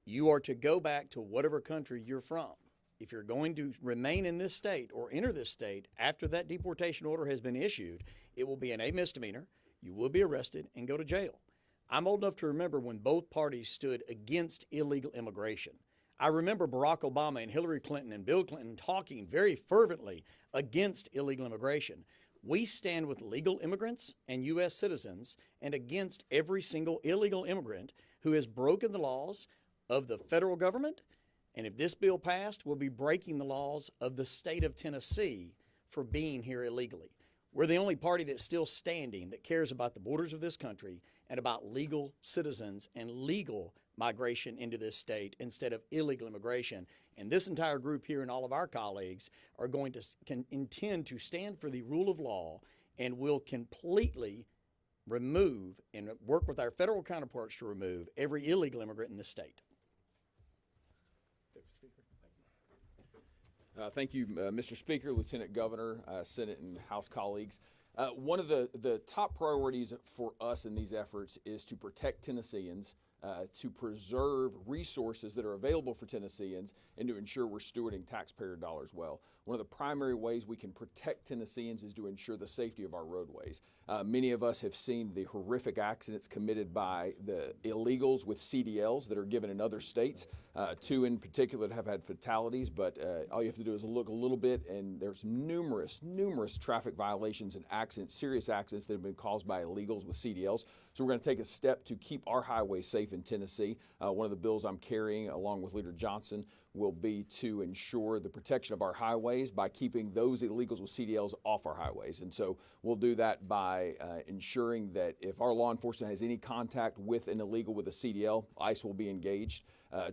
You are to go back to whatever country you're from. If you're going to remain in this state or enter this state after that deportation order has been issued, it will be a misdemeanor. You will be arrested and go to jail. I'm old enough to remember when both parties stood against illegal immigration. I remember Barack Obama and Hillary Clinton and Bill Clinton talking very fervently against illegal immigration. We stand with legal immigrants and U.S. citizens and against every single illegal immigrant who has broken the laws of the federal government. And if this bill passed, we'll be breaking the laws of the state of Tennessee for being here illegally. We're the only party that's still standing that cares about the borders of this country and about legal citizens and legal migration into this state instead of illegal immigration. And this entire group here and all of our colleagues are going to intend to stand for the rule of law and will completely remove and work with our federal counterparts to remove every illegal immigrant in this state. Thank you, Mr. Speaker, Lieutenant Governor, Senate and House colleagues. One of the top priorities for us in these efforts is to protect Tennesseans, to preserve resources that are available for Tennesseans, and to ensure we're stewarding taxpayer dollars well. One of the primary ways we can protect Tennesseans is to ensure the safety of our roadways. Many of us have seen the horrific accidents committed by the illegals with CDLs that are given in other states. Two in particular that have had fatalities, but all you have to do is look a little bit, and there's numerous traffic violations and accidents, serious accidents that have been caused by illegals with CDLs. So we're going to take a step to keep our highways safe in Tennessee. One of the bills I'm carrying, along with Leader Johnson, will be to ensure the protection of our highways by keeping those illegals with CDLs off our highways. And so we'll do that by ensuring that if our law enforcement has any contact with an illegal with a CDL, ICE will be engaged.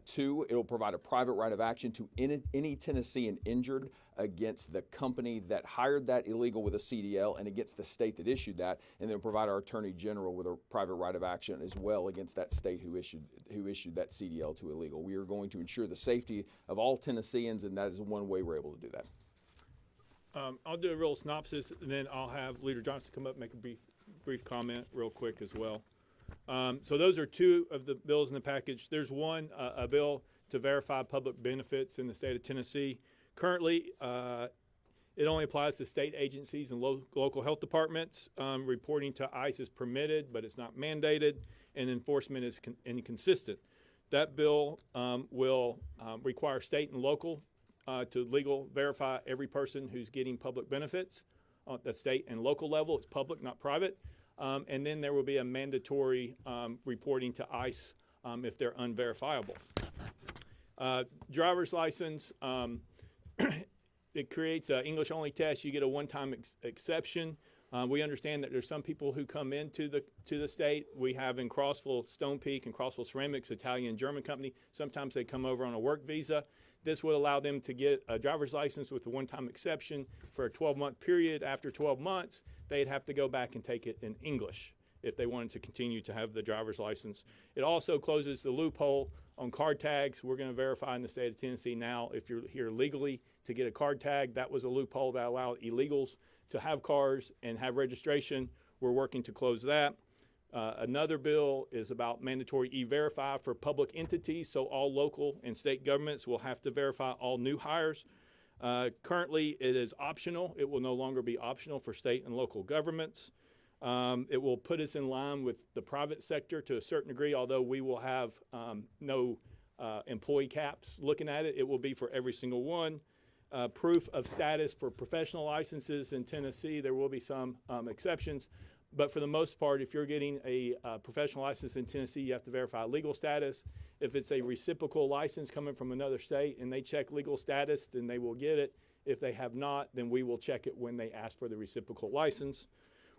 Two, it will provide a private right of action to any Tennessean injured against the company that hired that illegal with a CDL and against the state that issued that, and then provide our Attorney General with a private right of action as well against that state who issued that CDL to illegal. We are going to ensure the safety of all Tennesseans, and that is one way we're able to do that. I'll do a real synopsis, and then I'll have Leader Johnson come up and make a brief comment real quick as well. So those are two of the bills in the package. There's one, a bill to verify public benefits in the state of Tennessee. Currently, it only applies to state agencies and local health departments. Reporting to ICE is permitted, but it's not mandated, and enforcement is inconsistent. That bill will require state and local to legal verify every person who's getting public benefits at the state and local level. It's public, not private. And then there will be a mandatory reporting to ICE if they're unverifiable. Driver's license, it creates an English-only test. You get a one-time exception. We understand that there's some people who come into the state. We have in Crossville, Stone Peak, and Crossville Ceramics, Italian German company. Sometimes they come over on a work visa. This would allow them to get a driver's license with a one-time exception for a 12-month period. After 12 months, they'd have to go back and take it in English if they wanted to continue to have the driver's license. It also closes the loophole on card tags. We're going to verify in the state of Tennessee now if you're here legally to get a card tag. That was a loophole that allowed illegals to have cars and have registration. We're working to close that. Another bill is about mandatory e-verify for public entities, so all local and state governments will have to verify all new hires. Currently, it is optional. It will no longer be optional for state and local governments. It will put us in line with the private sector to a certain degree, although we will have no employee caps looking at it. It will be for every single one. Proof of status for professional licenses in Tennessee, there will be some exceptions. But for the most part, if you're getting a professional license in Tennessee, you have to verify legal status. If it's a reciprocal license coming from another state and they check legal status, then they will get it. If they have not, then we will check it when they ask for the reciprocal license.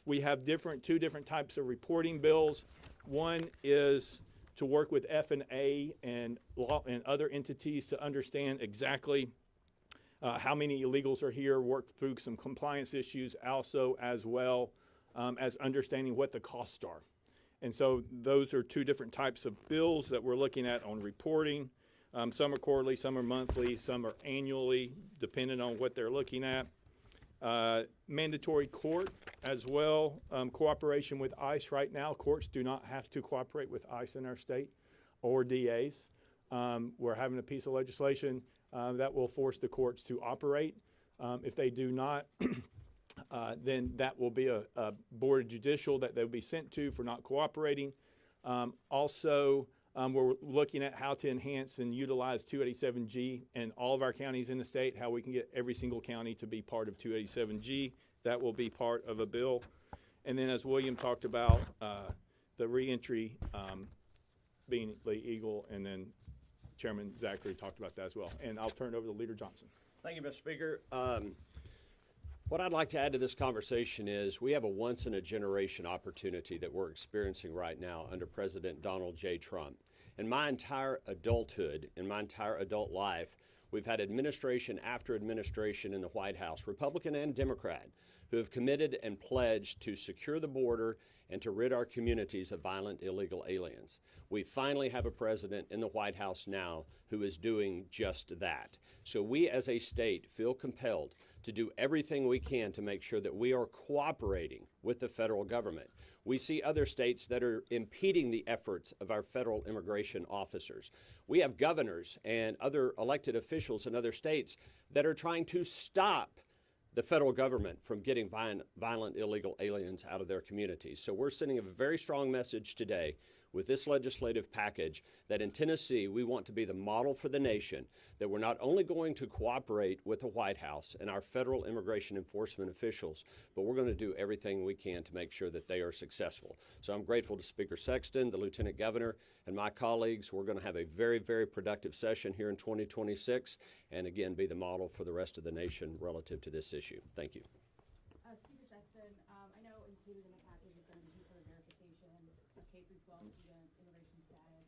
We have two different types of reporting bills. One is to work with F&A and law and other entities to understand exactly how many illegals are here, work through some compliance issues also as well as understanding what the costs are. And so those are two different types of bills that we're looking at on reporting. Some are quarterly, some are monthly, some are annually, depending on what they're looking at. Mandatory court as well, cooperation with ICE right now. Courts do not have to cooperate with ICE in our state or DAs. we're having a piece of legislation that will force the courts to operate. If they do not, then that will be a board of judicial that they'll be sent to for not cooperating. Also, we're looking at how to enhance and utilize 287G in all of our counties in the state, how we can get every single county to be part of 287G. That will be part of a bill. And then as William talked about, the reentry being legal, and then Chairman Zachary talked about that as well. And I'll turn it over to Leader Johnson. Thank you, Mr. Speaker. What I'd like to add to this conversation is we have a once-in-a-generation opportunity that we're experiencing right now under President Donald J. Trump. In my entire adulthood, in my entire adult life, we've had administration after administration in the White House, Republican and Democrat, who have committed and pledged to secure the border and to rid our communities of violent illegal aliens. We finally have a president in the White House now who is doing just that. So we as a state feel compelled to do everything we can to make sure that we are cooperating with the federal government. We see other states that are impeding the efforts of our federal immigration officers. We have governors and other elected officials in other states that are trying to stop the federal government from getting violent illegal aliens out of their communities. So we're sending a very strong message today with this legislative package that in Tennessee, we want to be the model for the nation, that we're not only going to cooperate with the White House and our federal immigration enforcement officials, but we're going to do everything we can to make sure that they are successful. So I'm grateful to Speaker Sexton, the Lieutenant Governor, and my colleagues. We're going to have a very, very productive session here in 2026, and again, be the model for the rest of the nation relative to this issue. Thank you. Speaker Sexton, I know included in the package is going to be for verification of K through 12 students' immigration status.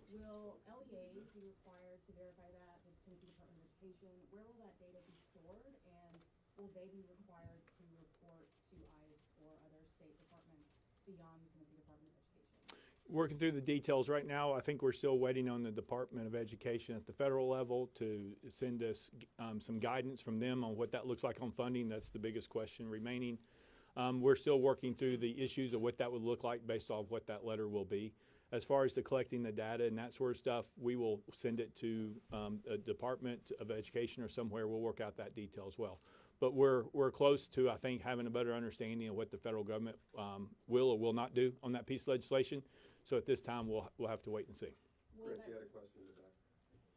Will LEAs be required to verify that with Tennessee Department of Education? Where will that data be stored, and will they be required to report to ICE or other state departments beyond the Tennessee Department of Education? Working through the details right now. I think we're still waiting on the Department of Education at the federal level to send us some guidance from them on what that looks like on funding. That's the biggest question remaining. We're still working through the issues of what that would look like based off what that letter will be. As far as the collecting the data and that sort of stuff, we will send it to a Department of Education or somewhere. We'll work out that detail as well. But we're close to, I think, having a better understanding of what the federal government will or will not do on that piece of legislation. So at this time, we'll have to wait and see. Chris, you had a question today.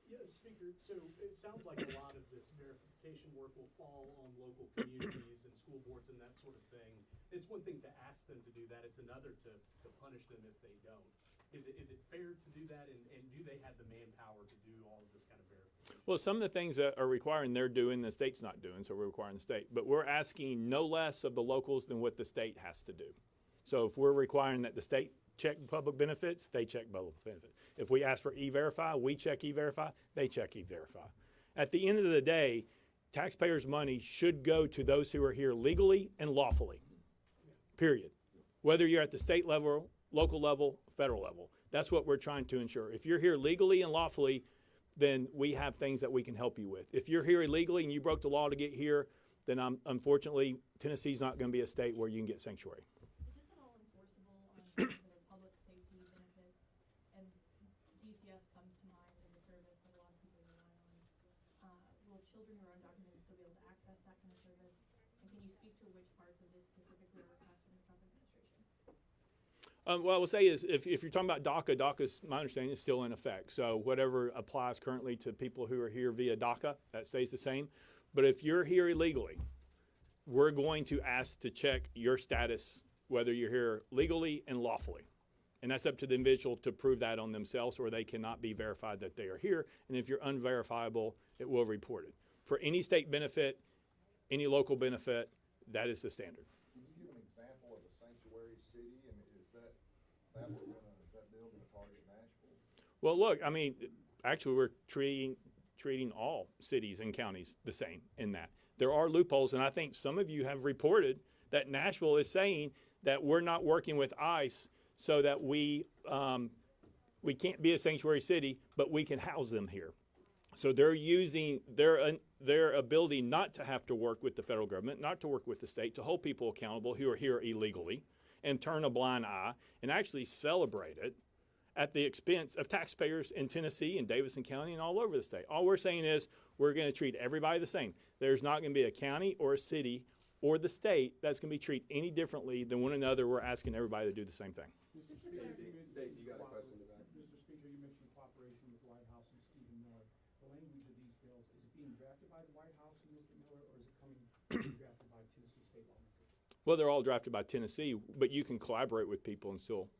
Yes, Speaker. So it sounds like a lot of this verification work will fall on local communities and school boards and that sort of thing. It's one thing to ask them to do that. It's another to punish them if they don't. Is it fair to do that? And do they have the manpower to do all of this kind of verification? Well, some of the things that are requiring they're doing, the state's not doing, so we're requiring the state. But we're asking no less of the locals than what the state has to do. So if we're requiring that the state check public benefits, they check public benefits. If we ask for E-Verify, we check E-Verify, they check E-Verify. At the end of the day, taxpayers' money should go to those who are here legally and lawfully, period. Whether you're at the state level, local level, federal level. That's what we're trying to ensure. If you're here legally and lawfully, then we have things that we can help you with. If you're here illegally and you broke the law to get here, then unfortunately, Tennessee's not going to be a state where you can get sanctuary. Is this at all enforceable on things that are public safety benefits? And DCS comes to mind as a service that a lot of people rely on. Will children who are undocumented still be able to access that kind of service? And can you speak to which parts of this specifically are requests from the Trump administration? What I will say is if you're talking about DACA, DACA's, my understanding, is still in effect. So whatever applies currently to people who are here via DACA, that stays the same. But if you're here illegally, we're going to ask to check your status, whether you're here legally and lawfully. And that's up to the individual to prove that on themselves, or they cannot be verified that they are here. And if you're unverifiable, it will report it. For any state benefit, any local benefit, that is the standard. Can you give an example of a sanctuary city, and is that bill going to target Nashville? Well, look, I mean, actually, we're treating all cities and counties the same in that. There are loopholes, and I think some of you have reported that Nashville is saying that we're not working with ICE so that we can't be a sanctuary city, but we can house them here. So they're using their ability not to have to work with the federal government, not to work with the state, to hold people accountable who are here illegally and turn a blind eye and actually celebrate it at the expense of taxpayers in Tennessee and Davidson County and all over the state. All we're saying is we're going to treat everybody the same. There's not going to be a county or a city or the state that's going to be treated any differently than one another. We're asking everybody to do the same thing. Stacy, you got a question in the back. Mr. Speaker, you mentioned cooperation with the White House and Stephen Miller. The language of these bills, is it being drafted by the White House and Mr. Miller, or is it being drafted by Tennessee state lawmakers? Well, they're all drafted by Tennessee, but you can collaborate with people and still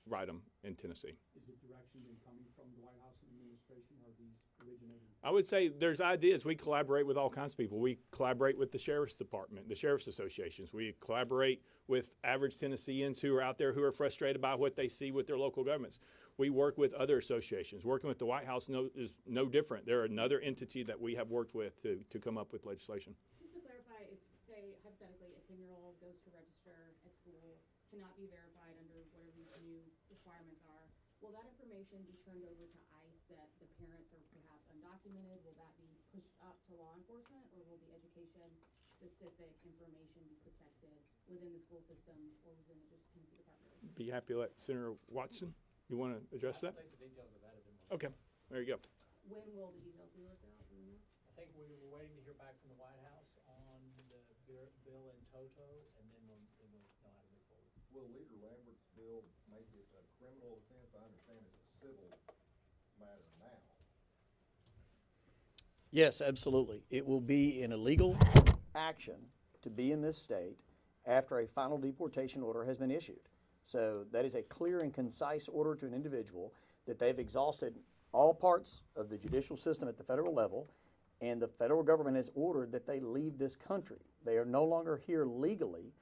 write them in Tennessee. Is the direction been coming from the White House and administration, or are these originating? I would say there's ideas. We collaborate with all kinds of people. We collaborate with the Sheriff's Department, the Sheriff's Associations. We collaborate with average Tennesseans who are out there who are frustrated by what they see with their local governments. We work with other associations. Working with the White House is no different. They're another entity that we have worked with to come up with legislation. Just to clarify, if, say, hypothetically, a 10-year-old goes to register at school, cannot be verified under whatever these new requirements are, will that information be turned over to ICE that the parents are perhaps undocumented? Will that be pushed up to law enforcement, or will the education-specific information be protected within the school system or within the Tennessee Department of Education? Be happy to let Senator Watson, you want to address that? I think the details of that have been worked. Okay, there you go. When will the details be worked out? Do you know? I think we were waiting to hear back from the White House on the bill in toto, and then we'll know how to move forward. Will Leader Lambert's bill make it a criminal offense? I understand it's a civil matter now. Yes, absolutely. It will be an illegal action to be in this state after a final deportation order has been issued. So that is a clear and concise order to an individual that they've exhausted all parts of the judicial system at the federal level, and the federal government has ordered that they leave this country. They are no longer here legally,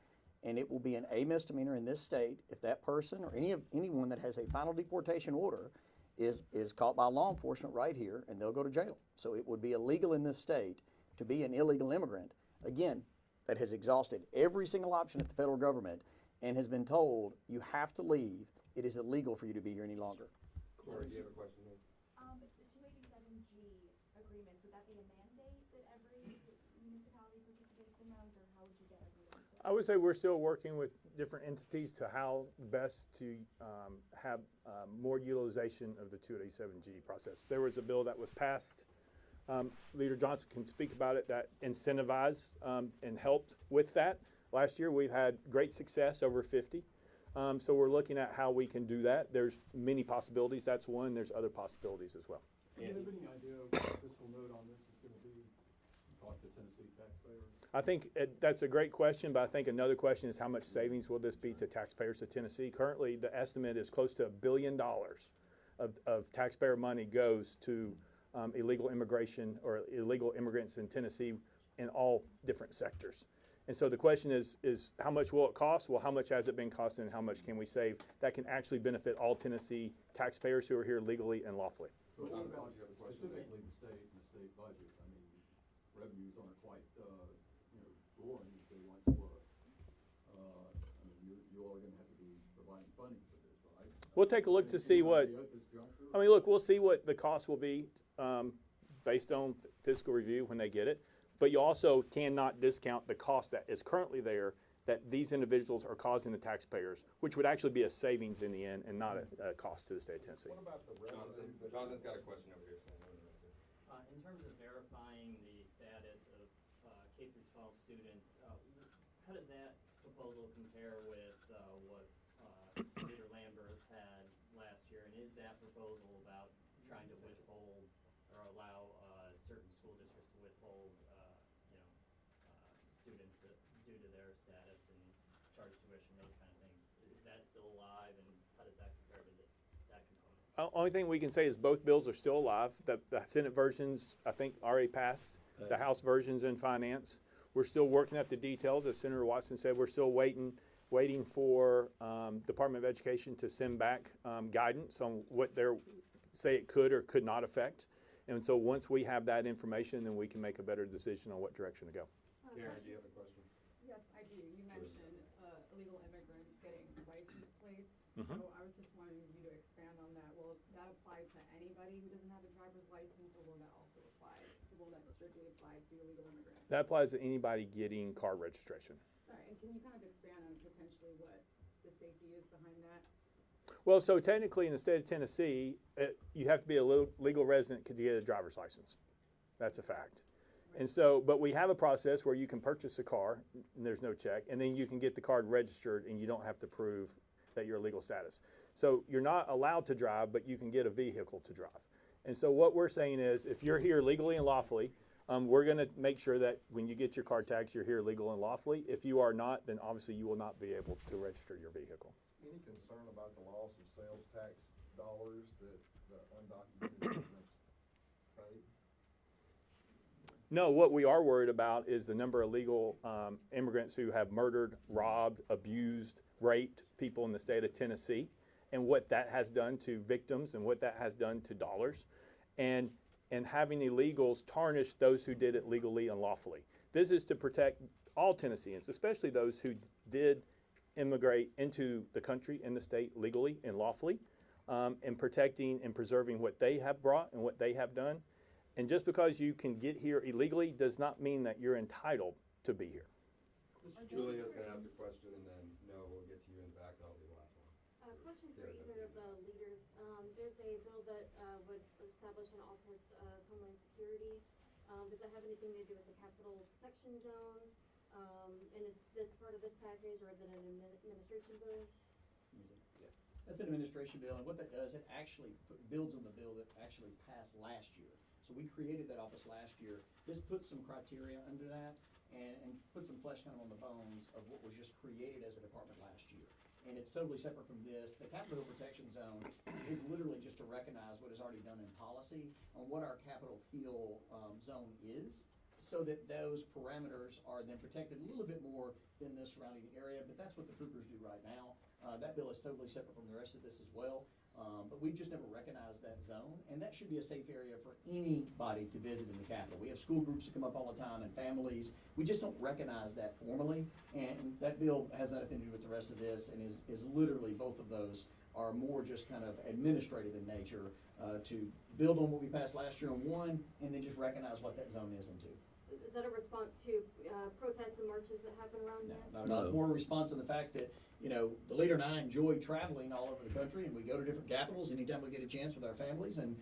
and it will be an A misdemeanor in this state if that person or anyone that has a final deportation order is caught by law enforcement right here, and they'll go to jail. So it would be illegal in this state to be an illegal immigrant, again, that has exhausted every single option at the federal government and has been told you have to leave. It is illegal for you to be here any longer. Corey, do you have a question there? The 287G agreements, would that be a mandate that every municipality participates in those, or how would you get everyone to? I would say we're still working with different entities to how best to have more utilization of the 287G process. There was a bill that was passed, Leader Johnson can speak about it, that incentivized and helped with that. Last year we've had great success, over 50. So we're looking at how we can do that. There's many possibilities. That's one. There's other possibilities as well. Do you have any idea what the fiscal note on this is going to be? Talk to Tennessee taxpayers. I think that's a great question, but I think another question is how much savings will this be to taxpayers of Tennessee? Currently, the estimate is close to $1 billion of taxpayer money goes to illegal immigration or illegal immigrants in Tennessee in all different sectors. And so the question is how much will it cost? Well, how much has it been costing, and how much can we save that can actually benefit all Tennessee taxpayers who are here legally and lawfully? But what about specifically the state and the state budget? I mean, revenues aren't quite, roaring as they once were. I mean, you all are going to have to be providing funding for this, right? We'll take a look to see what, I mean, look, we'll see what the cost will be based on fiscal review when they get it. But you also cannot discount the cost that is currently there that these individuals are causing the taxpayers, which would actually be a savings in the end and not a cost to the state of Tennessee. What about the revenue? Jonathan's got a question over here. In terms of verifying the status of K-12 students, how does that proposal compare with what Leader Lambert had last year? And is that proposal about trying to withhold or allow certain school districts to withhold students that, due to their status and charge tuition, those kind of things? Is that still alive, and how does that compare to that component? Only thing we can say is both bills are still alive. The Senate versions, I think, already passed. The House version's in finance. We're still working out the details. As Senator Watson said, we're still waiting for Department of Education to send back guidance on what they say it could or could not affect. And so once we have that information, then we can make a better decision on what direction to go. Karen, do you have a question? Yes, I do. You mentioned illegal immigrants getting license plates. Mhm. So I was just wanting you to expand on that. Will that apply to anybody who doesn't have a driver's license, or will that also apply? Will that strictly apply to illegal immigrants? That applies to anybody getting car registration. All right, and can you kind of expand on potentially what the safety is behind that? Well, so technically in the state of Tennessee, you have to be a legal resident to get a driver's license. That's a fact. And so, but we have a process where you can purchase a car and there's no check, and then you can get the card registered and you don't have to prove that you're legal status. So you're not allowed to drive, but you can get a vehicle to drive. And so what we're saying is, if you're here legally and lawfully, we're going to make sure that when you get your car tax, you're here legal and lawfully. If you are not, then obviously you will not be able to register your vehicle. Any concern about the loss of sales tax dollars that the undocumented immigrants paid? No, what we are worried about is the number of illegal immigrants who have murdered, robbed, abused, raped people in the state of Tennessee, and what that has done to victims and what that has done to dollars, and having illegals tarnish those who did it legally and lawfully. This is to protect all Tennesseans, especially those who did immigrate into the country and the state legally and lawfully, and protecting and preserving what they have brought and what they have done. And just because you can get here illegally does not mean that you're entitled to be here. Julia's going to ask a question, and then Noah will get to you in the back. That'll be the last one. Question for either of the leaders. There's a bill that would establish an Office of Homeland Security. Does that have anything to do with the Capital Protection Zone? And is this part of this package, or is it an administration bill? That's an administration bill, and what that does, it actually builds on the bill that actually passed last year. So we created that office last year. This puts some criteria under that and puts some flesh kind of on the bones of what was just created as a department last year. And it's totally separate from this. The Capital Protection Zone is literally just to recognize what is already done in policy on what our Capitol Hill zone is, so that those parameters are then protected a little bit more than the surrounding area, but that's what the troopers do right now. That bill is totally separate from the rest of this as well. But we've just never recognized that zone, and that should be a safe area for anybody to visit in the Capitol. We have school groups that come up all the time and families. We just don't recognize that formally, and that bill has nothing to do with the rest of this, and is literally, both of those are more just kind of administrative in nature, to build on what we passed last year on one, and then just recognize what that zone is in two. Is that a response to protests and marches that happen around there? Not at all. It's more a response to the fact that, you know, the leader and I enjoy traveling all over the country, and we go to different capitals anytime we get a chance with our families, and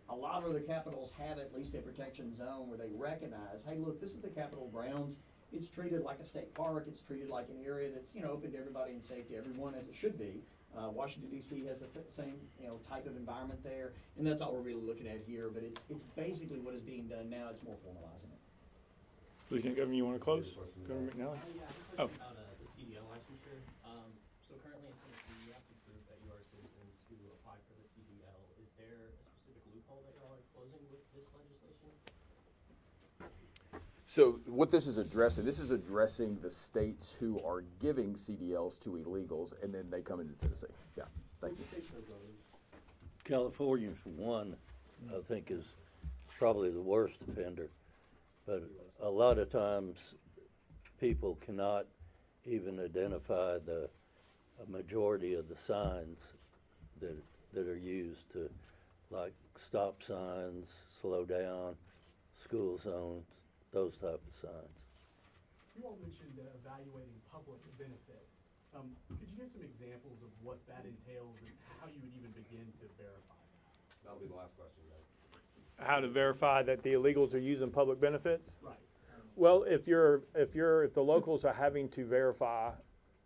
a lot of other capitals have at least a protection zone where they recognize, hey, look, this is the Capitol grounds. It's treated like a state park. It's treated like an area that's, you know, open to everybody and safe to everyone, as it should be. Washington, D.C. has the same, you know, type of environment there, and that's all we're really looking at here. But it's basically what is being done now. It's more formalizing it. Lieutenant Governor, you want to close? Governor McNally? Yeah, I have a question about the CDL licensure. So currently in Tennessee, you have to prove that you are a citizen to apply for the CDL. Is there a specific loophole that y'all are closing with this legislation? So what this is addressing the states who are giving CDLs to illegals, and then they come into Tennessee. Yeah, thank you. California, for one, I think is probably the worst offender. But a lot of times, people cannot even identify a majority of the signs that are used to, like stop signs, slow down, school zones, those type of signs. You all mentioned evaluating public benefit. Could you give some examples of what that entails and how you would even begin to verify that? That'll be the last question, guys. How to verify that the illegals are using public benefits? Right. Well, if the locals are having to verify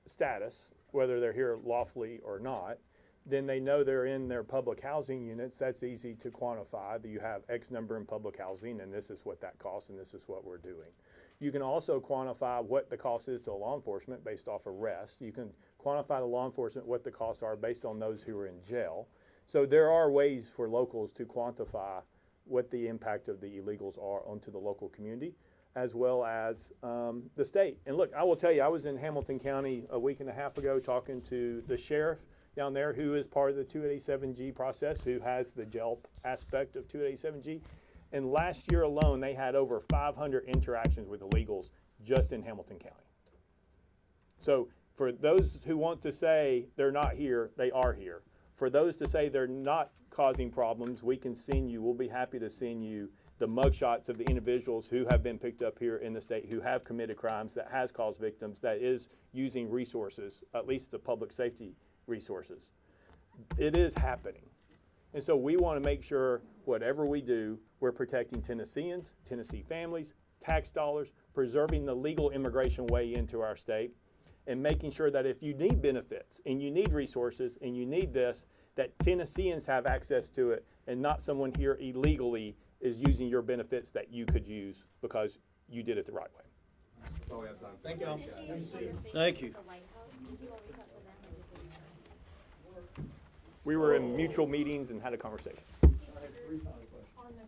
status, whether they're here lawfully or not, then they know they're in their public housing units. That's easy to quantify. That you have X number in public housing, and this is what that costs, and this is what we're doing. You can also quantify what the cost is to law enforcement based off arrest. You can quantify the law enforcement what the costs are based on those who are in jail. So there are ways for locals to quantify what the impact of the illegals are onto the local community, as well as the state. And look, I will tell you, I was in Hamilton County a week and a half ago talking to the sheriff down there, who is part of the 287G process, who has the jail aspect of 287G. And last year alone, they had over 500 interactions with illegals just in Hamilton County. So for those who want to say they're not here, they are here. For those to say they're not causing problems, we can send you, we'll be happy to send you the mugshots of the individuals who have been picked up here in the state, who have committed crimes, that has caused victims, that is using resources, at least the public safety resources. it is happening. And so we want to make sure whatever we do, we're protecting Tennesseans, Tennessee families, tax dollars, preserving the legal immigration way into our state, and making sure that if you need benefits and you need resources and you need this, that Tennesseans have access to it and not someone here illegally is using your benefits that you could use because you did it the right way. That's all we have time. Thank y'all. Thank you. We were in mutual meetings and had a conversation. I have 3 final questions. On the